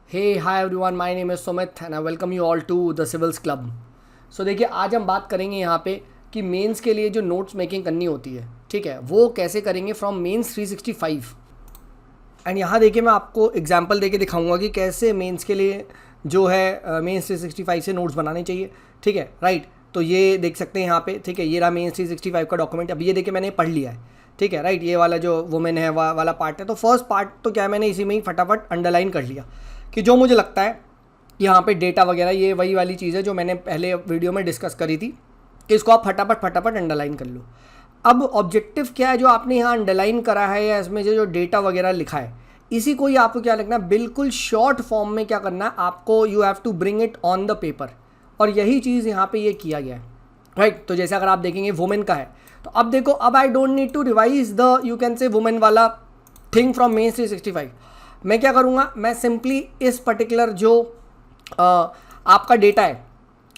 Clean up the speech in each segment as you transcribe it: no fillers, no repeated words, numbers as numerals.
Hey hi everyone, my name is Sumit and I welcome you all to the civils club. So देखिए, आज हम बात करेंगे यहाँ पे कि मेंस के लिए जो नोट्स मेकिंग करनी होती है, ठीक है, वो कैसे करेंगे फ्रॉम मेंस 365। एंड यहाँ देखिए, मैं आपको एग्जांपल देके दिखाऊंगा कि कैसे मेंस के लिए जो है मेंस 365 से नोट्स बनाने चाहिए। ठीक है, राइट। तो ये देख सकते हैं यहाँ पे, ठीक है, ये रहा मेंस 365 का डॉक्यूमेंट। अब ये देखिए, मैंने पढ़ लिया है, ठीक है, राइट। ये वाला जो वुमेन है वाला पार्ट है, तो फर्स्ट पार्ट तो क्या है, मैंने इसी में ही फटाफट अंडरलाइन कर लिया कि जो मुझे लगता है यहाँ पे डेटा वगैरह, ये वही वाली चीज़ है जो मैंने पहले वीडियो में डिस्कस करी थी कि इसको आप फटाफट अंडरलाइन कर लो। अब ऑब्जेक्टिव क्या है जो आपने यहाँ अंडरलाइन करा है या इसमें जो डेटा वगैरह लिखा है, इसी को ही आपको क्या लिखना है, बिल्कुल शॉर्ट फॉर्म में क्या करना है आपको, you have to bring it on the paper. और यही चीज़ यहाँ पे ये किया गया है, राइट। तो जैसे अगर आप देखेंगे वुमेन का है, तो अब देखो, अब I don't need to revise the, you can say, women वाला थिंग फ्रॉम मेंस 365। मैं क्या करूँगा, मैं सिंपली इस पर्टिकुलर जो आपका डेटा है,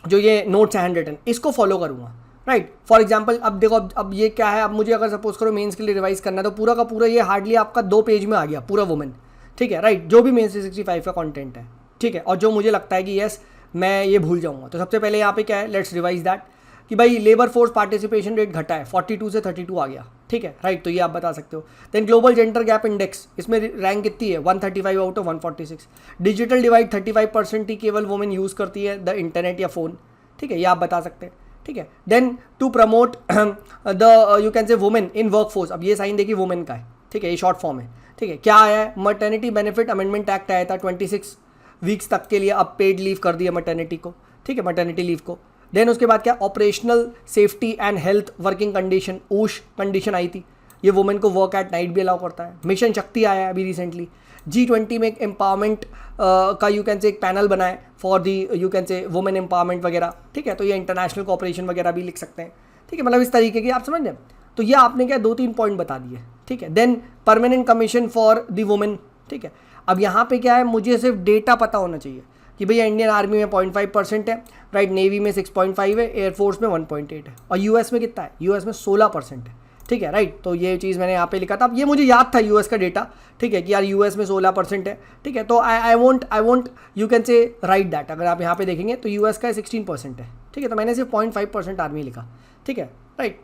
जो ये नोट्स है 110, इसको फॉलो करूँगा, राइट। फॉर एग्जांपल अब देखो, अब ये क्या है, अब मुझे अगर सपोज करो मेंस के लिए रिवाइज करना है, तो पूरा का पूरा ये हार्डली आपका 2 पेज में आ गया, पूरा वुमेन, ठीक है, राइट, जो भी मेंस 365 का कंटेंट है, ठीक है। और जो मुझे लगता है कि यस, मैं ये भूल जाऊँगा, तो सबसे पहले यहाँ पे क्या है, लेट्स रिवाइज दैट कि भाई लेबर फोर्स पार्टिसिपेशन रेट घटा है, 42 से 32 आ गया, ठीक है, राइट। तो ये आप बता सकते हो। Then global gender gap index, इसमें रैंक कितनी है, 135 आउट ऑफ 146। डिजिटल डिवाइड 35% ही केवल वुमेन यूज़ करती है द इंटरनेट या फ़ोन, ठीक है, ये आप बता सकते हैं, ठीक है। Then to promote the, you can say, women in work force, अब ये साइन देखिए वुमेन का है, ठीक है, ये शॉर्ट फॉर्म है, ठीक है। क्या आया है, मटर्निटी बेनिफिट अमेंडमेंट एक्ट आया था, 26 वीक्स तक के लिए अब पेड लीव कर दिया मटर्निटी को, ठीक है, मटर्निटी लीव को। देन उसके बाद क्या, operational safety and health working condition, OSH condition आई थी, ये वुमेन को वर्क एट नाइट भी अलाउ करता है। मिशन शक्ति आया है अभी रिसेंटली। G20 में एक एम्पावरमेंट का, यू कैन से, एक पैनल बनाए for the, you can say, women empowerment वगैरह, ठीक है। तो ये इंटरनेशनल कोऑपरेशन वगैरह भी लिख सकते हैं, ठीक है, मतलब इस तरीके की, आप समझ रहे हैं। तो ये आपने क्या 2-3 पॉइंट बता दिए, ठीक है। Then permanent commission for the women, ठीक है। अब यहाँ पे क्या है, मुझे सिर्फ डेटा पता होना चाहिए कि भैया इंडियन आर्मी में 0.5% है, राइट, नेवी में 6.5 है, एयरफोर्स में 1.8 है, और यूएस में कितना है, यूएस में 16% है, ठीक है, राइट। तो ये चीज़ मैंने यहाँ पे लिखा था। अब ये मुझे याद था यूएस का डेटा, ठीक है, कि यार यूएस में 16% है, ठीक है। तो आई वॉन्ट यू कैन से राइट दैट, अगर आप यहाँ पे देखेंगे तो यूएस का 16% है, ठीक है। तो मैंने सिर्फ 0.5% आर्मी लिखा, ठीक है, राइट।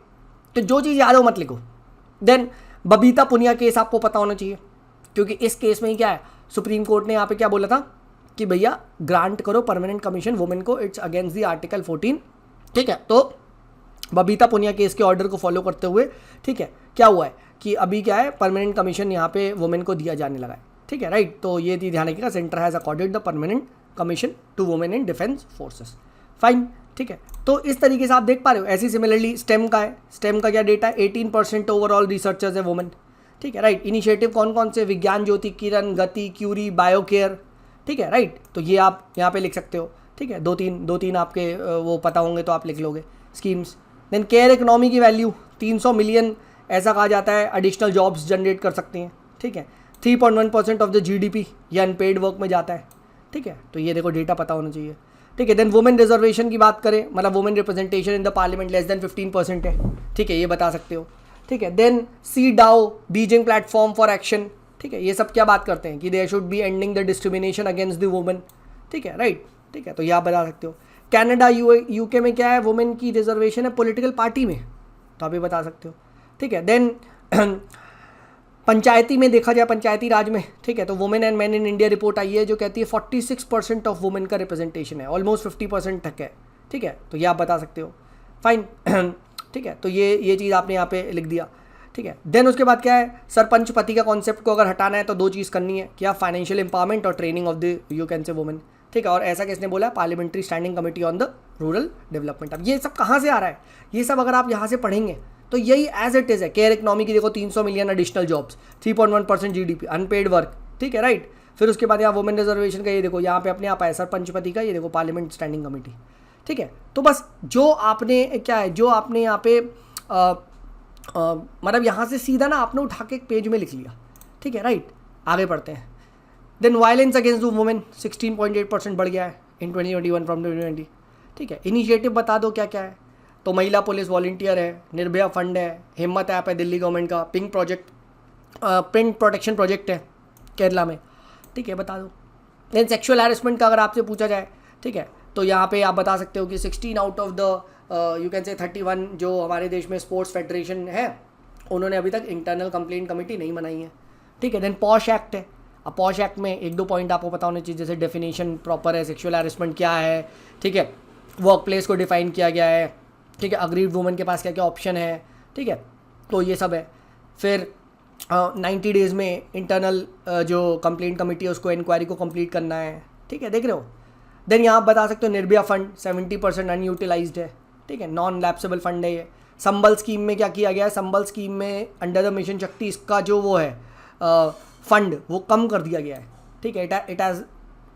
तो जो चीज़ याद हो मत लिखो। देन बबीता पुनिया केस आपको पता होना चाहिए, क्योंकि इस केस में ही क्या है, सुप्रीम कोर्ट ने यहाँ पे क्या बोला था कि भैया ग्रांट करो परमानेंट कमीशन वुमेन को, इट्स अगेंस्ट दी आर्टिकल 14, ठीक है। तो बबीता पुनिया केस के ऑर्डर को फॉलो करते हुए, ठीक है, क्या हुआ है कि अभी क्या है, परमानेंट कमीशन यहाँ पे वुमेन को दिया जाने लगा है, ठीक है, राइट। तो ये ध्यान रखिएगा, centre has accorded the permanent commission to women in defence forces, fine, ठीक है। तो इस तरीके से आप देख पा रहे हो। ऐसी सिमिलरली स्टेम का है, स्टेम का क्या डेटा है, 18% ओवरऑल रिसर्चर्स है वुमेन, ठीक है, राइट। इनिशिएटिव कौन कौन से, विज्ञान ज्योति, किरण, गति, क्यूरी, बायोकेयर, ठीक है, राइट। तो ये आप यहाँ पे लिख सकते हो, ठीक है। दो तीन आपके वो पता होंगे तो आप लिख लोगे, स्कीम्स। देन केयर इकोनॉमी की वैल्यू 300 मिलियन ऐसा कहा जाता है, एडिशनल जॉब्स जनरेट कर सकती हैं, ठीक है। 3.1% ऑफ द जीडीपी ये अनपेड वर्क में जाता है, ठीक है। तो ये देखो डेटा पता होना चाहिए, ठीक है। देन वुमेन रिजर्वेशन की बात करें, मतलब women representation in the parliament less than 15% है, ठीक है, ये बता सकते हो, ठीक है। Then CEDAW, Beijing platform for action, ठीक है, ये सब क्या बात करते हैं कि there should be ending the discrimination against the women, ठीक है, राइट, ठीक है। तो ये आप बता सकते हो। कनाडा, यूके में क्या है, वुमेन की रिजर्वेशन है पॉलिटिकल पार्टी में, तो आप ये बता सकते हो, ठीक है। देन पंचायती में देखा जाए, पंचायती राज में, ठीक है, तो women and man in India report आई है जो कहती है 46% ऑफ वुमेन का रिप्रेजेंटेशन है, ऑलमोस्ट 50% तक है, ठीक है। तो ये आप बता सकते हो, फाइन, ठीक है। तो ये चीज़ आपने यहाँ पे लिख दिया, ठीक है। देन उसके बाद क्या है, सरपंच पति का कॉन्सेप्ट को अगर हटाना है तो 2 चीज़ करनी है, क्या, फाइनेंशियल एम्पावरमेंट और training of the, you can say, women, ठीक है। और ऐसा किसने बोला, parliamentary standing committee on the rural development. अब ये सब कहाँ से आ रहा है, ये सब अगर आप यहाँ से पढ़ेंगे तो यही एज इट इज़ है। केयर इकोनॉमी की देखो 300 million additional jobs, 3.1% GDP, unpaid work, ठीक है, राइट। फिर उसके बाद यहाँ वुमेन रिजर्वेशन का ये देखो, यहाँ पे अपने आप आया सरपंच पति का, ये देखो पार्लियामेंट स्टैंडिंग कमेटी, ठीक है। तो बस जो आपने क्या है, जो आपने यहाँ पे मतलब यहाँ से सीधा ना आपने उठा के एक पेज में लिख लिया, ठीक है, राइट। आगे पढ़ते हैं। देन वायलेंस अगेंस्ट वुमेन 16.8% बढ़ गया है इन 2021 फ्रॉम 2020, ठीक है। इनिशिएटिव बता दो क्या क्या है, तो महिला पुलिस वॉलंटियर है, निर्भया फंड है, हिम्मत ऐप है दिल्ली गवर्नमेंट का, पिंक प्रोटेक्शन प्रोजेक्ट है केरला में, ठीक है, बता दो। देन सेक्शुअल हैरेसमेंट का अगर आपसे पूछा जाए, ठीक है, तो यहाँ पे आप बता सकते हो कि 16 out of the you can से 31 जो हमारे देश में स्पोर्ट्स फेडरेशन है उन्होंने अभी तक इंटरनल कंप्लेंट कमेटी नहीं बनाई है, ठीक है। देन पॉश एक्ट है। अब पॉश एक्ट में एक दो पॉइंट आपको पता होने चाहिए, जैसे डेफिनेशन प्रॉपर है, सेक्शुअल हैरेसमेंट क्या है, ठीक है, वर्क प्लेस को डिफाइन किया गया है, ठीक है, अग्रीड वुमन के पास क्या क्या ऑप्शन है, ठीक है, तो ये सब है। फिर 90 डेज़ में इंटरनल जो कंप्लेंट कमेटी है उसको इंक्वायरी को कंप्लीट करना है, ठीक है, देख रहे हो। देन यहाँ आप बता सकते हो निर्भया फंड 70% अनयूटिलाइज्ड है, ठीक है, नॉन लैप्सेबल फंड है ये। संबल स्कीम में क्या किया गया है, संबल स्कीम में अंडर द मिशन शक्ति इसका जो वो है फंड वो कम कर दिया गया है, ठीक है, इट हैज़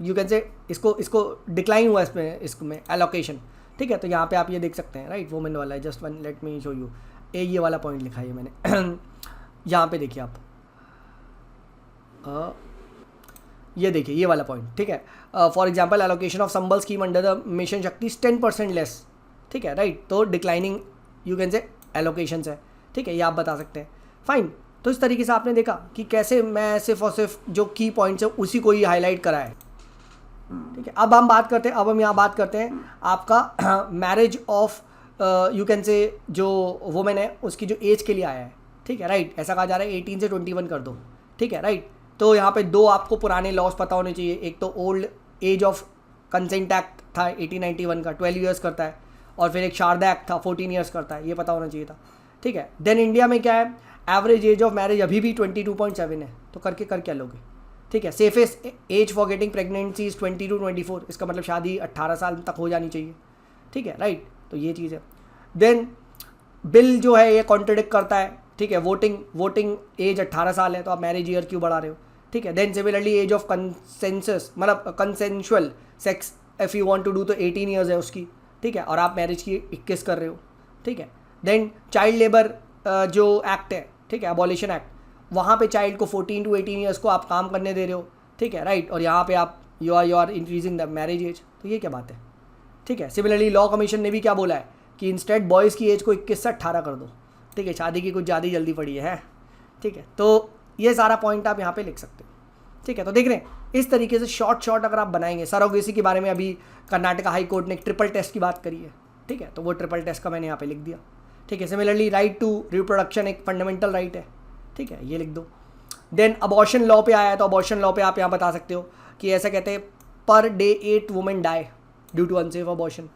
यू कैन से इसको डिक्लाइन हुआ इसमें एलोकेशन, ठीक है। तो यहाँ पे आप ये देख सकते हैं, राइट, वुमेन वाला है, just one let me show you, ये वाला पॉइंट लिखा है मैंने यहाँ पे देखिए आप, ये देखिए ये वाला पॉइंट, ठीक है। For example allocation of Sambal scheme under the mission शक्ति 10% लेस, ठीक है, राइट, तो डिक्लाइनिंग यू कैन से एलोकेशंस है, ठीक है, ये आप बता सकते हैं, फाइन। तो इस तरीके से आपने देखा कि कैसे मैं सिर्फ और सिर्फ जो की पॉइंट्स है उसी को ही हाईलाइट करा है, ठीक है। अब हम यहाँ बात करते हैं आपका मैरिज ऑफ यू कैन से जो वुमेन है उसकी जो एज के लिए आया है, ठीक है, राइट, ऐसा कहा जा रहा है 18 से 21 कर दो, ठीक है, राइट। तो यहाँ पे दो आपको पुराने लॉज पता होने चाहिए, एक तो old age of consent act था 1891 का 12 ईयर्स करता है, और फिर एक शारदा एक्ट था 14 ईयर्स करता है, ये पता होना चाहिए था, ठीक है। देन इंडिया में क्या है, एवरेज एज ऑफ मैरिज अभी भी 22.7 है, तो कर क्या लोगे, ठीक है। Safest age for getting pregnancy is 20 to 24, इसका मतलब शादी 18 साल तक हो जानी चाहिए, ठीक है, राइट, तो ये चीज़ है। देन बिल जो है ये कॉन्ट्रडिक्ट करता है, ठीक है, वोटिंग एज 18 साल है तो आप मैरिज ईयर क्यों बढ़ा रहे हो, ठीक है। Then similarly age of consensus मतलब consensual sex if you want to do तो 18 ईयर्स है उसकी, ठीक है, और आप मैरिज की 21 कर रहे हो, ठीक है। देन चाइल्ड लेबर जो एक्ट है, ठीक है, अबॉलिशन एक्ट, वहाँ पे चाइल्ड को 14 to 18 ईयर्स को आप काम करने दे रहे हो, ठीक है, राइट, और यहाँ पे आप you are increasing the marriage age, तो ये क्या बात है, ठीक है। सिमिलरली लॉ कमीशन ने भी क्या बोला है कि इंस्टेड बॉयज़ की एज को 21 से 18 कर दो, ठीक है, शादी की कुछ ज़्यादा ही जल्दी पड़ी है, ठीक है। तो ये सारा पॉइंट आप यहाँ पे लिख सकते हो, ठीक है। तो देख रहे हैं इस तरीके से शॉर्ट अगर आप बनाएंगे। सरोगेसी के बारे में अभी कर्नाटका हाई कोर्ट ने एक ट्रिपल टेस्ट की बात करी है, ठीक है, तो वो ट्रिपल टेस्ट का मैंने यहाँ पे लिख दिया, ठीक है। सिमिलरली राइट टू रिप्रोडक्शन एक फंडामेंटल राइट है, ठीक है, ये लिख दो। देन अबॉर्शन लॉ पे आया है, तो अबॉर्शन लॉ पे आप यहाँ बता सकते हो कि ऐसा कहते हैं per day 8 women die due to unsafe abortion,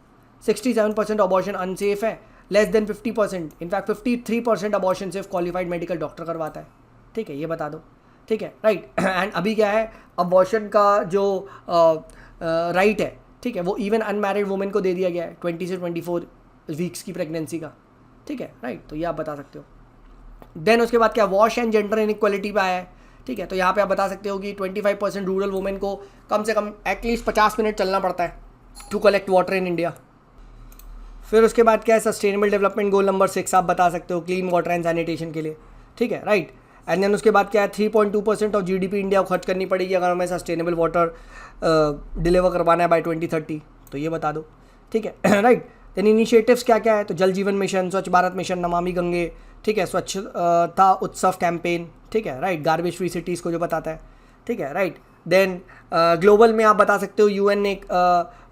67% abortion unsafe है, लेस देन 50%, इनफैक्ट 53% अबॉर्शन सिर्फ क्वालिफाइड मेडिकल डॉक्टर करवाता है, ठीक है, ये बता दो, ठीक है, राइट। एंड अभी क्या है, अबॉर्शन का जो राइट है, ठीक है, वो इवन अनमैरिड वुमेन को दे दिया गया है 20 से 24 वीक्स की प्रेगनेंसी का, ठीक है, राइट, तो ये आप बता सकते हो। देन उसके बाद क्या वॉश एंड जेंडर इनइक्वालिटी पे आया है, ठीक है, तो यहाँ पे आप बता सकते हो कि 25% रूरल वुमेन को कम से कम एटलीस्ट 50 मिनट चलना पड़ता है to collect water in India. फिर उसके बाद क्या है, सस्टेनेबल डेवलपमेंट गोल नंबर 6 आप बता सकते हो क्लीन वाटर एंड सैनिटेशन के लिए, ठीक है, राइट। एंड देन उसके बाद क्या है, 3.2% ऑफ जीडीपी इंडिया को खर्च करनी पड़ेगी अगर हमें सस्टेनेबल वाटर डिलीवर करवाना है बाय 2030, तो ये बता दो, ठीक है, राइट। देन इनिशिएटिव्स क्या क्या है, तो जल जीवन मिशन, स्वच्छ भारत मिशन, नमामि गंगे, ठीक है, स्वच्छता उत्सव कैंपेन, ठीक है, राइट, गार्बेज फ्री सिटीज़ को जो बताता है, ठीक है, राइट। देन ग्लोबल में आप बता सकते हो यूएन ने एक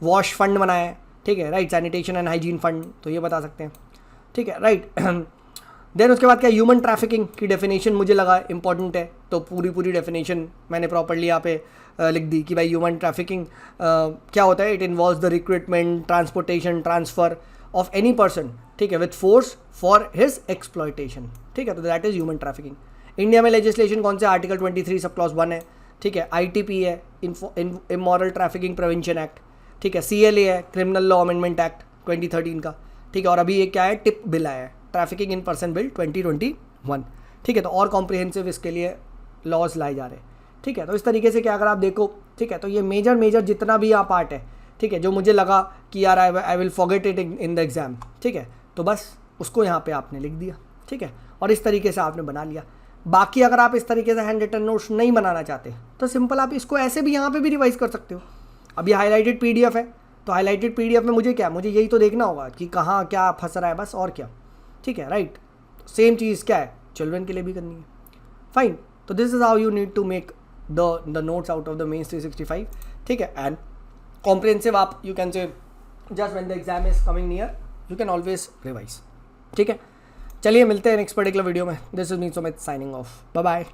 वॉश फंड बनाया है, ठीक है, right, sanitation and hygiene fund, तो ये बता सकते हैं, ठीक है, राइट। देन उसके बाद क्या ह्यूमन ट्रैफिकिंग की डेफिनेशन मुझे लगा इंपॉर्टेंट है, तो पूरी डेफिनेशन मैंने प्रॉपर्ली यहाँ पे लिख दी कि भाई ह्यूमन ट्रैफिकिंग क्या होता है, it involves the recruitment, transportation, transfer of any person, ठीक है, with force for his exploitation, ठीक है, तो that is human trafficking. India में लेजिस्लेशन कौन से, आर्टिकल 23 सब क्लॉज 1 है, ठीक है, ITP है, इमोरल ट्रैफिकिंग प्रिवेंशन एक्ट, ठीक है, CLA है, क्रिमिनल लॉ अमेंडमेंट एक्ट 2013 का, ठीक है, और अभी ये क्या है, टिप बिल आया है, ट्रैफिकिंग इन पर्सन बिल 2021, ठीक है, तो और कॉम्प्रिहेंसिव इसके लिए लॉज लाए जा रहे हैं, ठीक है। तो इस तरीके से क्या अगर आप देखो, ठीक है, तो ये मेजर जितना भी यहाँ पार्ट है, ठीक है, जो मुझे लगा कि यार I will forget it in the exam, ठीक है, तो बस उसको यहाँ पे आपने लिख दिया, ठीक है, और इस तरीके से आपने बना लिया। बाकी अगर आप इस तरीके से हैंड रिटन नोट्स नहीं बनाना चाहते तो सिंपल आप इसको ऐसे भी यहाँ पे भी रिवाइज कर सकते हो। अभी हाईलाइटेड PDF है, तो हाईलाइटेड PDF में मुझे यही तो देखना होगा कि कहाँ क्या फंस रहा है, बस, और क्या, ठीक है, राइट। सेम चीज़ क्या है चिल्ड्रन के लिए भी करनी है, फाइन। तो this is how you need to make the notes out of the mains 365, ठीक है. एंड कॉम्प्रिहेंसिव आप you can say just when the exam is coming near you can always revise, ठीक है. चलिए मिलते हैं नेक्स्ट पर्टिकुलर वीडियो में. This is me Sumit signing off. Bye bye.